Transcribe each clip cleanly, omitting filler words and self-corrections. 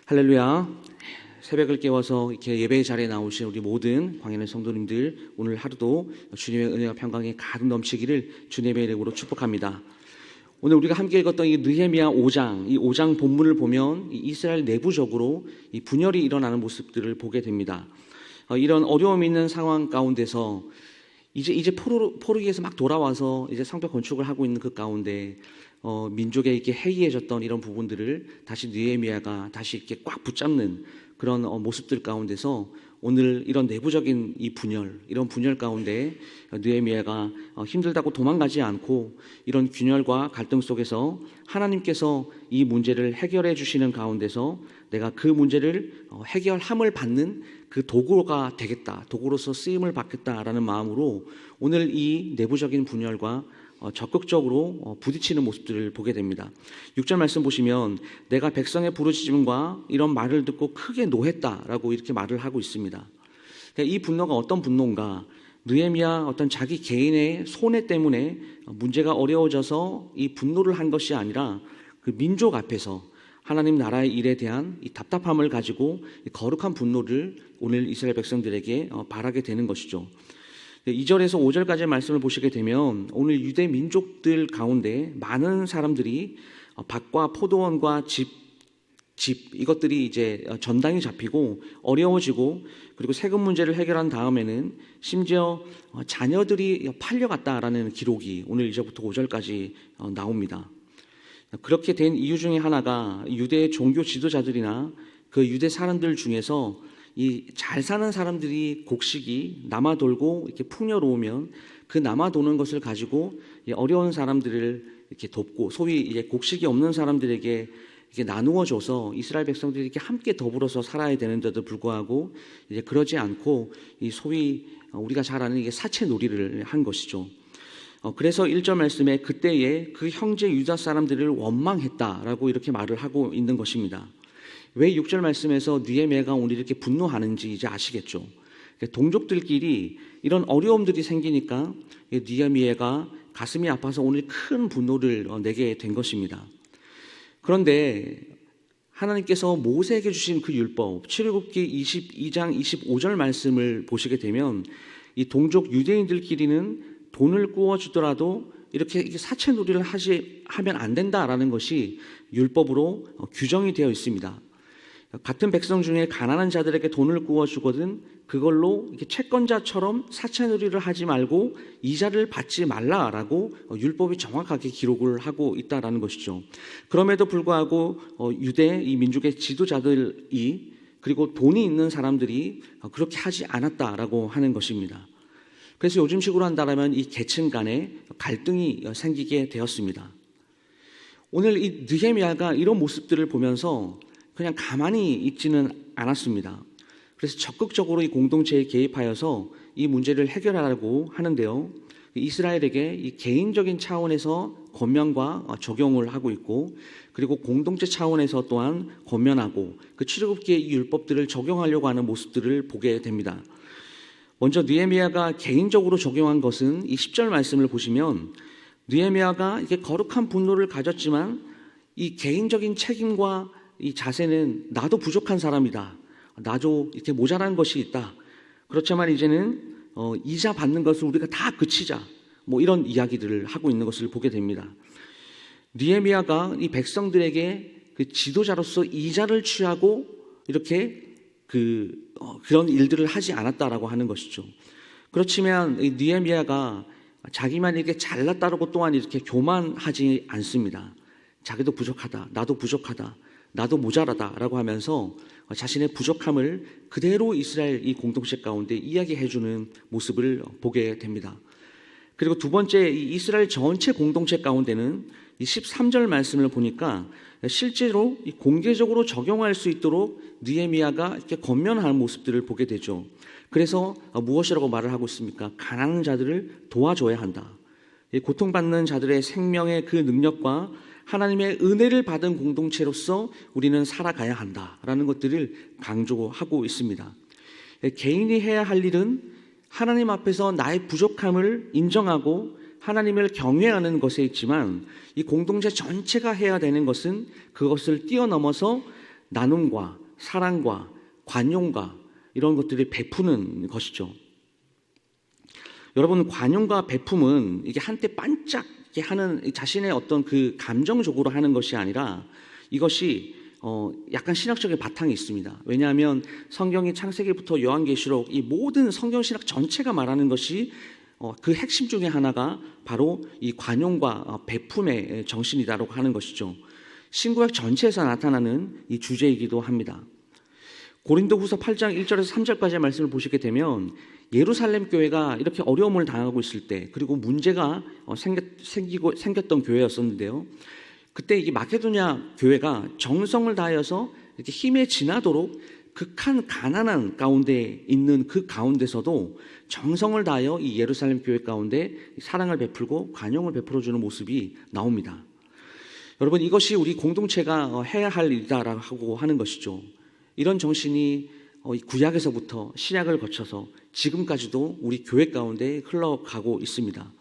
할렐루야. 새벽을 깨워서 이렇게 예배 자리에 나오신 우리 모든 광야의 성도님들, 오늘 하루도 주님의 은혜와 평강이 가득 넘치기를 주님의 이름으로 축복합니다. 오늘 우리가 함께 읽었던 이 느헤미야 5장, 이 5장 본문을 보면 이 이스라엘 내부적으로 이 분열이 일어나는 모습들을 보게 됩니다. 이런 어려움이 있는 상황 가운데서 이제 포로기에서 막 돌아와서 이제 성벽 건축을 하고 있는 그 가운데 민족에 이렇게 해이해졌던 이런 부분들을 다시 느헤미야가 다시 이렇게 꽉 붙잡는 그런 모습들 가운데서 오늘 이런 내부적인 이런 분열 가운데 느헤미야가 힘들다고 도망가지 않고 이런 균열과 갈등 속에서 하나님께서 이 문제를 해결해 주시는 가운데서 내가 그 문제를 해결함을 받는 그 도구가 되겠다, 도구로서 쓰임을 받겠다라는 마음으로 오늘 이 내부적인 분열과 적극적으로 부딪히는 모습들을 보게 됩니다. 6절 말씀 보시면 내가 백성의 부르짖음과 이런 말을 듣고 크게 노했다라고 이렇게 말을 하고 있습니다. 이 분노가 어떤 분노인가? 느헤미야 어떤 자기 개인의 손해 때문에 문제가 어려워져서 이 분노를 한 것이 아니라 그 민족 앞에서 하나님 나라의 일에 대한 이 답답함을 가지고 이 거룩한 분노를 오늘 이스라엘 백성들에게 바라게 되는 것이죠. 2절에서 5절까지의 말씀을 보시게 되면 오늘 유대 민족들 가운데 많은 사람들이 밭과 포도원과 집 이것들이 이제 전당이 잡히고 어려워지고 그리고 세금 문제를 해결한 다음에는 심지어 자녀들이 팔려갔다라는 기록이 오늘 2절부터 5절까지 나옵니다. 그렇게 된 이유 중에 하나가 유대 종교 지도자들이나 그 유대 사람들 중에서 이 잘 사는 사람들이 곡식이 남아돌고 이렇게 풍요로우면 그 남아도는 것을 가지고 어려운 사람들을 이렇게 돕고 소위 이제 곡식이 없는 사람들에게 이렇게 나누어줘서 이스라엘 백성들이 이렇게 함께 더불어서 살아야 되는데도 불구하고 이제 그러지 않고 이 소위 우리가 잘 아는 이게 사채놀이를 한 것이죠. 그래서 1절 말씀에 그때에 그 형제 유다 사람들을 원망했다라고 이렇게 말을 하고 있는 것입니다. 왜 6절 말씀에서 느헤미야가 오늘 이렇게 분노하는지 이제 아시겠죠. 동족들끼리 이런 어려움들이 생기니까 느헤미야가 가슴이 아파서 오늘 큰 분노를 내게 된 것입니다. 그런데 하나님께서 모세에게 주신 그 율법 출애굽기 22장 25절 말씀을 보시게 되면 이 동족 유대인들끼리는 돈을 구워주더라도 이렇게 사채놀이를 하면 안 된다라는 것이 율법으로 규정이 되어 있습니다. 같은 백성 중에 가난한 자들에게 돈을 구워주거든 그걸로 이렇게 채권자처럼 사채놀이를 하지 말고 이자를 받지 말라라고 율법이 정확하게 기록을 하고 있다라는 것이죠. 그럼에도 불구하고 유대 이 민족의 지도자들이 그리고 돈이 있는 사람들이 그렇게 하지 않았다라고 하는 것입니다. 그래서 요즘식으로 한다면 이 계층 간에 갈등이 생기게 되었습니다. 오늘 이 느헤미야가 이런 모습들을 보면서 그냥 가만히 있지는 않았습니다. 그래서 적극적으로 이 공동체에 개입하여서 이 문제를 해결하려고 하는데요. 이스라엘에게 이 개인적인 차원에서 권면과 적용을 하고 있고 그리고 공동체 차원에서 또한 권면하고 그 출애굽기의 이 율법들을 적용하려고 하는 모습들을 보게 됩니다. 먼저 느헤미야가 개인적으로 적용한 것은 이 10절 말씀을 보시면 느헤미야가 이게 거룩한 분노를 가졌지만 이 개인적인 책임과 이 자세는 나도 부족한 사람이다. 나도 이렇게 모자란 것이 있다. 그렇지만 이제는 이자 받는 것을 우리가 다 그치자. 뭐 이런 이야기들을 하고 있는 것을 보게 됩니다. 느헤미야가 이 백성들에게 그 지도자로서 이자를 취하고 이렇게 그런 일들을 하지 않았다라고 하는 것이죠. 그렇지만 이 느헤미야가 자기만 이렇게 잘났다라고 또한 이렇게 교만하지 않습니다. 자기도 부족하다. 나도 부족하다. 나도 모자라다라고 하면서 자신의 부족함을 그대로 이스라엘 이 공동체 가운데 이야기해주는 모습을 보게 됩니다. 그리고 두 번째 이 이스라엘 전체 공동체 가운데는 이 13절 말씀을 보니까 실제로 이 공개적으로 적용할 수 있도록 느헤미야가 이렇게 권면하는 모습들을 보게 되죠. 그래서 무엇이라고 말을 하고 있습니까? 가난한 자들을 도와줘야 한다. 고통받는 자들의 생명의 그 능력과 하나님의 은혜를 받은 공동체로서 우리는 살아가야 한다라는 것들을 강조하고 있습니다. 개인이 해야 할 일은 하나님 앞에서 나의 부족함을 인정하고 하나님을 경외하는 것에 있지만 이 공동체 전체가 해야 되는 것은 그것을 뛰어넘어서 나눔과 사랑과 관용과 이런 것들을 베푸는 것이죠. 여러분, 관용과 베품은 이게 한때 반짝 하는 자신의 어떤 그 감정적으로 하는 것이 아니라 이것이 약간 신학적인 바탕이 있습니다. 왜냐하면 성경이 창세기부터 요한계시록 이 모든 성경 신학 전체가 말하는 것이 그 핵심 중에 하나가 바로 이 관용과 베품의 정신이다라고 하는 것이죠. 신구약 전체에서 나타나는 이 주제이기도 합니다. 고린도후서 8장 1절에서 3절까지의 말씀을 보시게 되면 예루살렘 교회가 이렇게 어려움을 당하고 있을 때, 그리고 문제가 생겼던 교회였었는데요. 그때 이 마케도냐 교회가 정성을 다하여서 이렇게 힘에 지나도록 극한 가난한 가운데 있는 그 가운데서도 정성을 다하여 이 예루살렘 교회 가운데 사랑을 베풀고 관용을 베풀어주는 모습이 나옵니다. 여러분, 이것이 우리 공동체가 해야 할 일이다라고 하는 것이죠. 이런 정신이 구약에서부터 신약을 거쳐서 지금까지도 우리 교회 가운데 흘러가고 있습니다.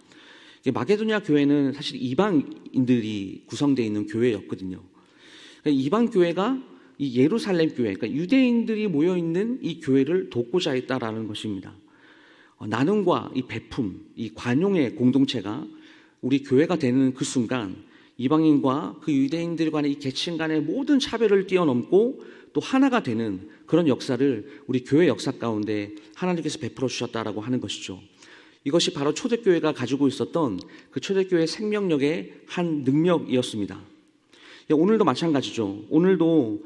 마게도냐 교회는 사실 이방인들이 구성되어 있는 교회였거든요. 이방 교회가 이 예루살렘 교회, 그러니까 유대인들이 모여 있는 이 교회를 돕고자 했다라는 것입니다. 나눔과 이 베품, 이 관용의 공동체가 우리 교회가 되는 그 순간 이방인과 그 유대인들 간의 이 계층 간의 모든 차별을 뛰어넘고 또 하나가 되는 그런 역사를 우리 교회 역사 가운데 하나님께서 베풀어 주셨다라고 하는 것이죠. 이것이 바로 초대교회가 가지고 있었던 그 초대교회의 생명력의 한 능력이었습니다. 오늘도 마찬가지죠. 오늘도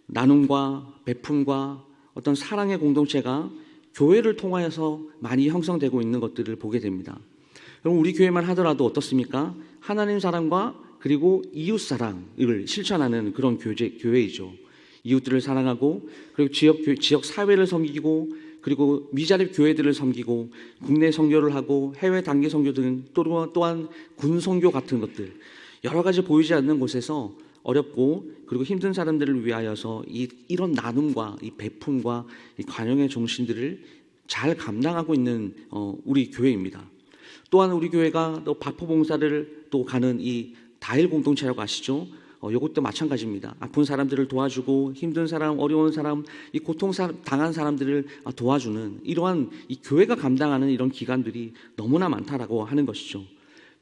나눔과 베품과 어떤 사랑의 공동체가 교회를 통하여서 많이 형성되고 있는 것들을 보게 됩니다. 여러분, 우리 교회만 하더라도 어떻습니까? 하나님 사랑과 그리고 이웃 사랑을 실천하는 그런 교회이죠. 이웃들을 사랑하고 그리고 지역 사회를 섬기고 그리고 미자립 교회들을 섬기고 국내 선교를 하고 해외 단기 선교 등 또한 군 선교 같은 것들, 여러 가지 보이지 않는 곳에서 어렵고 그리고 힘든 사람들을 위하여서 이런 나눔과 이 베품과 이 관용의 정신들을 잘 감당하고 있는 우리 교회입니다. 또한 우리 교회가 또 바포봉사를 또 가는 이 다일 공동체라고 아시죠? 이것도 마찬가지입니다. 아픈 사람들을 도와주고 힘든 사람, 어려운 사람, 이 고통 당한 사람들을 도와주는 이러한 이 교회가 감당하는 이런 기관들이 너무나 많다라고 하는 것이죠.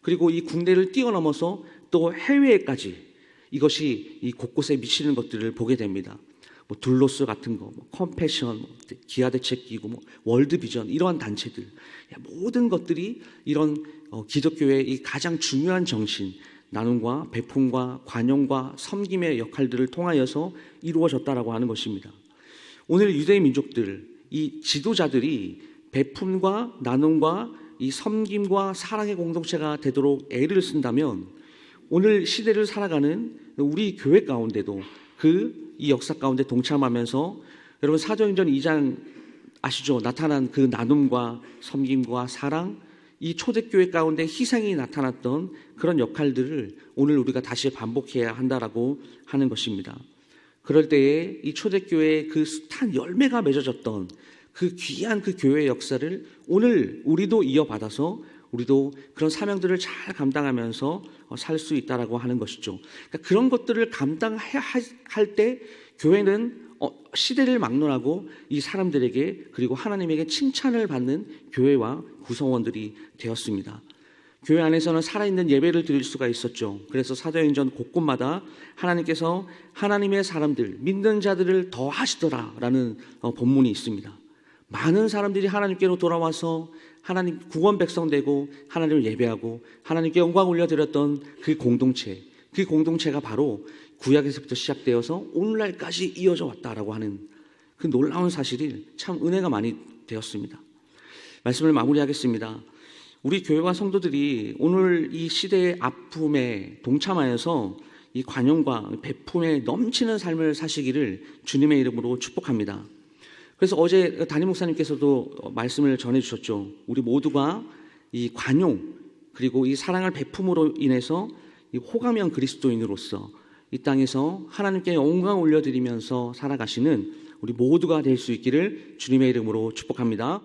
그리고 이 국내를 뛰어넘어서 또 해외까지 이것이 이 곳곳에 미치는 것들을 보게 됩니다. 뭐 둘로스 같은 거, 컴패션, 기아대책기구, 월드비전 이러한 단체들, 모든 것들이 이런 기독교의 이 가장 중요한 정신, 나눔과 베품과 관용과 섬김의 역할들을 통하여서 이루어졌다라고 하는 것입니다. 오늘 유대인 민족들, 이 지도자들이 베품과 나눔과 이 섬김과 사랑의 공동체가 되도록 애를 쓴다면 오늘 시대를 살아가는 우리 교회 가운데도 이 역사 가운데 동참하면서 여러분 사도행전 2장 아시죠? 나타난 그 나눔과 섬김과 사랑, 이 초대교회 가운데 희생이 나타났던 그런 역할들을 오늘 우리가 다시 반복해야 한다라고 하는 것입니다. 그럴 때에 이 초대교회의 그 숱한 열매가 맺어졌던 그 귀한 그 교회의 역사를 오늘 우리도 이어받아서 우리도 그런 사명들을 잘 감당하면서 살 수 있다라고 하는 것이죠. 그러니까 그런 것들을 감당해야 할 때 교회는 시대를 막론하고 이 사람들에게 그리고 하나님에게 칭찬을 받는 교회와 구성원들이 되었습니다. 교회 안에서는 살아있는 예배를 드릴 수가 있었죠. 그래서 사도행전 곳곳마다 하나님께서 하나님의 사람들, 믿는 자들을 더하시더라라는 본문이 있습니다. 많은 사람들이 하나님께로 돌아와서 하나님 구원 백성 되고 하나님을 예배하고 하나님께 영광 올려드렸던 그 공동체가 바로 구약에서부터 시작되어서 오늘날까지 이어져 왔다라고 하는 그 놀라운 사실이 참 은혜가 많이 되었습니다. 말씀을 마무리하겠습니다. 우리 교회와 성도들이 오늘 이 시대의 아픔에 동참하여서 이 관용과 베품에 넘치는 삶을 사시기를 주님의 이름으로 축복합니다. 그래서 어제 담임 목사님께서도 말씀을 전해주셨죠. 우리 모두가 이 관용 그리고 이 사랑을 베품으로 인해서 이 호감형 그리스도인으로서 이 땅에서 하나님께 영광 올려드리면서 살아가시는 우리 모두가 될 수 있기를 주님의 이름으로 축복합니다.